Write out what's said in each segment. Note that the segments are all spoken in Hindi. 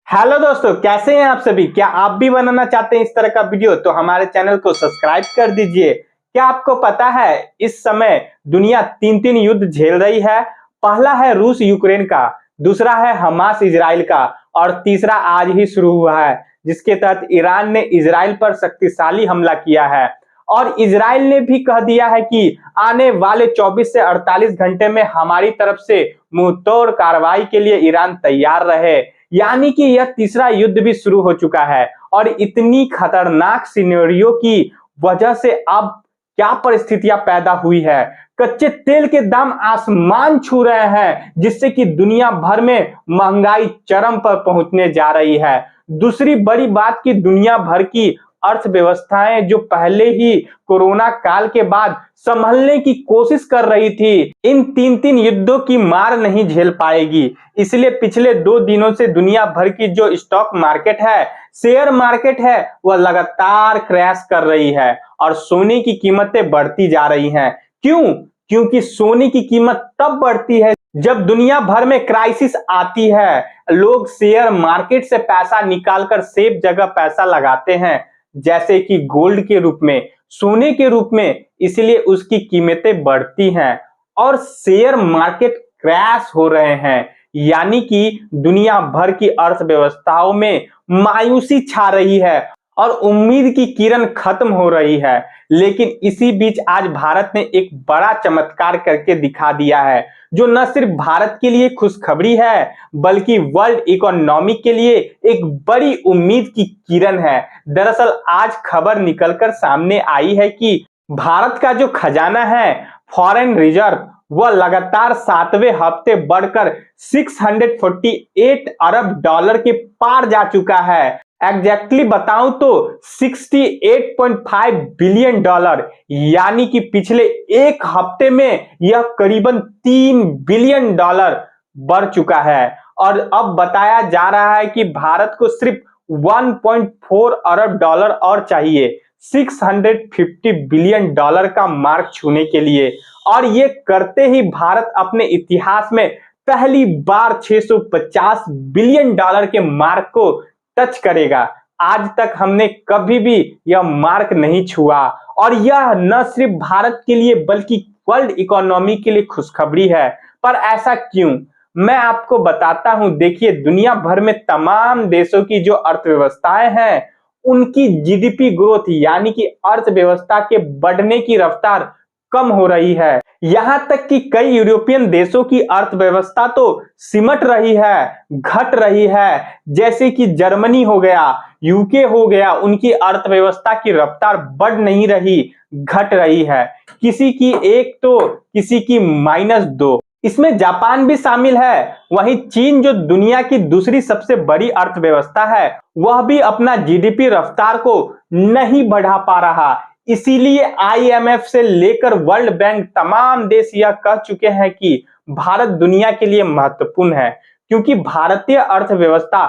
हेलो दोस्तों, कैसे हैं आप सभी। क्या आप भी बनाना चाहते हैं इस तरह का वीडियो? तो हमारे चैनल को सब्सक्राइब कर दीजिए। क्या आपको पता है इस समय दुनिया तीन तीन युद्ध झेल रही है। पहला है रूस यूक्रेन का, दूसरा है हमास इजराइल का और तीसरा आज ही शुरू हुआ है, जिसके तहत ईरान ने इजराइल पर शक्तिशाली हमला किया है। और इजराइल ने भी कह दिया है कि आने वाले 24 से 48 घंटे में हमारी तरफ से मुंहतोड़ कार्रवाई के लिए ईरान तैयार रहे। यानी कि यह तीसरा युद्ध भी शुरू हो चुका है और इतनी खतरनाक सिनेरियो की वजह से अब क्या परिस्थितियां पैदा हुई है। कच्चे तेल के दाम आसमान छू रहे हैं, जिससे कि दुनिया भर में महंगाई चरम पर पहुंचने जा रही है। दूसरी बड़ी बात कि दुनिया भर की अर्थव्यवस्थाएं जो पहले ही कोरोना काल के बाद संभलने की कोशिश कर रही थी, इन तीन तीन युद्धों की मार नहीं झेल पाएगी। इसलिए पिछले 2 दिनों से दुनिया भर की जो स्टॉक मार्केट है, शेयर मार्केट है, वह लगातार क्रैश कर रही है और सोने की कीमतें बढ़ती जा रही हैं। क्यों? क्योंकि सोने की कीमत तब बढ़ती है जब दुनिया भर में क्राइसिस आती है। लोग शेयर मार्केट से पैसा निकालकर सेफ जगह पैसा लगाते हैं, जैसे कि गोल्ड के रूप में, सोने के रूप में, इसलिए उसकी कीमतें बढ़ती हैं और शेयर मार्केट क्रैश हो रहे हैं। यानी कि दुनिया भर की अर्थव्यवस्थाओं में मायूसी छा रही है और उम्मीद की किरण खत्म हो रही है। लेकिन इसी बीच आज भारत ने एक बड़ा चमत्कार करके दिखा दिया है, जो न सिर्फ भारत के लिए खुशखबरी है बल्कि वर्ल्ड इकोनॉमी के लिए एक बड़ी उम्मीद की किरण है। दरअसल आज खबर निकलकर सामने आई है कि भारत का जो खजाना है, फॉरेन रिजर्व, वह लगातार 7वें हफ्ते बढ़कर 648 अरब डॉलर के पार जा चुका है। एग्जैक्टली बताऊं तो 68.5 बिलियन डॉलर, यानी कि पिछले एक हफ्ते में यह करीबन 3 बिलियन डॉलर बढ़ चुका है। और अब बताया जा रहा है कि भारत को सिर्फ 1.4 अरब डॉलर और चाहिए 650 बिलियन डॉलर का मार्क छूने के लिए। और ये करते ही भारत अपने इतिहास में पहली बार 650 बिलियन डॉलर के मार्क को टच करेगा। आज तक हमने कभी भी यह मार्क नहीं छुआ और यह न सिर्फ भारत के लिए बल्कि वर्ल्ड इकोनॉमी के लिए खुशखबरी है। पर ऐसा क्यों, मैं आपको बताता हूं। देखिए, दुनिया भर में तमाम देशों की जो अर्थव्यवस्थाएं हैं, उनकी जीडीपी ग्रोथ यानी कि अर्थव्यवस्था के बढ़ने की रफ्तार कम हो रही है। यहां तक कि कई यूरोपियन देशों की अर्थव्यवस्था तो सिमट रही है, घट रही है, जैसे कि जर्मनी हो गया, यूके हो गया। उनकी अर्थव्यवस्था की रफ्तार बढ़ नहीं रही, घट रही है। किसी की एक तो किसी की -2। इसमें जापान भी शामिल है। वहीं चीन, जो दुनिया की दूसरी सबसे बड़ी अर्थव्यवस्था है, वह भी अपना जीडीपी रफ्तार को नहीं बढ़ा पा रहा। इसीलिए आईएमएफ से लेकर वर्ल्ड बैंक तमाम देश यह कह चुके हैं कि भारत दुनिया के लिए महत्वपूर्ण है, क्योंकि भारतीय अर्थव्यवस्था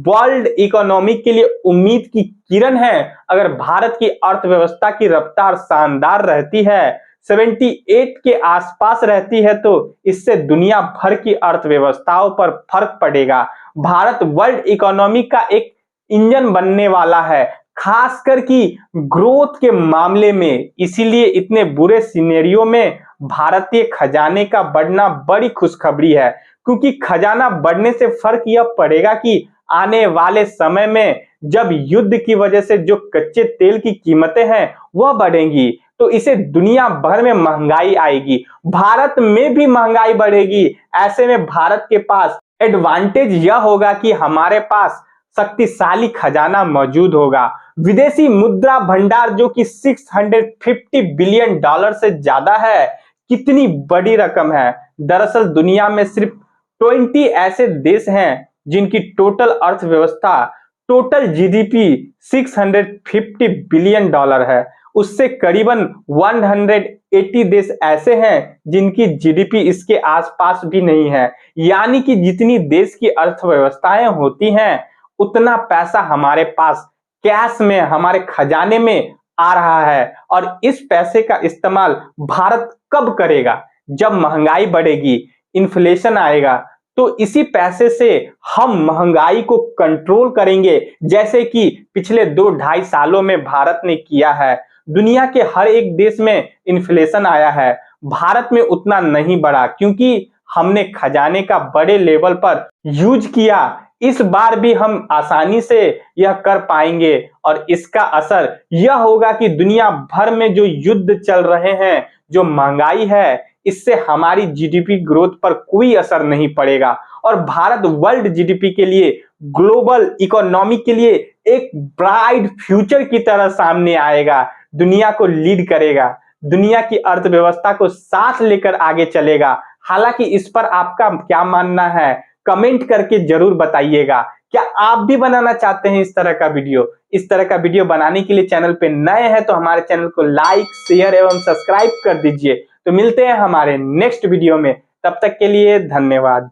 वर्ल्ड इकोनॉमी के लिए उम्मीद की किरण है। अगर भारत की अर्थव्यवस्था की रफ्तार शानदार रहती है, 78 के आसपास रहती है, तो इससे दुनिया भर की अर्थव्यवस्थाओं पर फर्क पड़ेगा। भारत वर्ल्ड इकोनॉमी का एक इंजन बनने वाला है, खासकर कि ग्रोथ के मामले में। इसीलिए इतने बुरे सिनेरियो में भारतीय खजाने का बढ़ना बड़ी खुशखबरी है, क्योंकि खजाना बढ़ने से फर्क यह पड़ेगा कि आने वाले समय में जब युद्ध की वजह से जो कच्चे तेल की कीमतें हैं वह बढ़ेंगी, तो इसे दुनिया भर में महंगाई आएगी, भारत में भी महंगाई बढ़ेगी। ऐसे में भारत के पास एडवांटेज यह होगा कि हमारे पास शक्तिशाली खजाना मौजूद होगा। विदेशी मुद्रा भंडार जो कि 650 बिलियन डॉलर से ज्यादा है, कितनी बड़ी रकम है। दरअसल दुनिया में सिर्फ 20 ऐसे देश हैं जिनकी टोटल अर्थव्यवस्था, टोटल जीडीपी 650 बिलियन डॉलर है। उससे करीबन 180 देश ऐसे हैं जिनकी जीडीपी इसके आसपास भी नहीं है। यानी कि जितनी देश की अर्थव्यवस्थाएं होती हैं, उतना पैसा हमारे पास कैश में, हमारे खजाने में आ रहा है। और इस पैसे का इस्तेमाल भारत कब करेगा? जब महंगाई बढ़ेगी, इन्फ्लेशन आएगा, तो इसी पैसे से हम महंगाई को कंट्रोल करेंगे, जैसे कि पिछले 2-2.5 सालों में भारत ने किया है। दुनिया के हर एक देश में इन्फ्लेशन आया है, भारत में उतना नहीं बढ़ा क्योंकि हमने खजाने का बड़े लेवल पर यूज किया। इस बार भी हम आसानी से यह कर पाएंगे और इसका असर यह होगा कि दुनिया भर में जो युद्ध चल रहे हैं, जो महंगाई है, इससे हमारी जीडीपी ग्रोथ पर कोई असर नहीं पड़ेगा और भारत वर्ल्ड जीडीपी के लिए, ग्लोबल इकोनॉमी के लिए एक ब्राइट फ्यूचर की तरह सामने आएगा, दुनिया को लीड करेगा, दुनिया की अर्थव्यवस्था को साथ लेकर आगे चलेगा। हालांकि इस पर आपका क्या मानना है, कमेंट करके जरूर बताइएगा। क्या आप भी बनाना चाहते हैं इस तरह का वीडियो? इस तरह का वीडियो बनाने के लिए चैनल पे नए हैं तो हमारे चैनल को लाइक, शेयर एवं सब्सक्राइब कर दीजिए। तो मिलते हैं हमारे नेक्स्ट वीडियो में, तब तक के लिए धन्यवाद।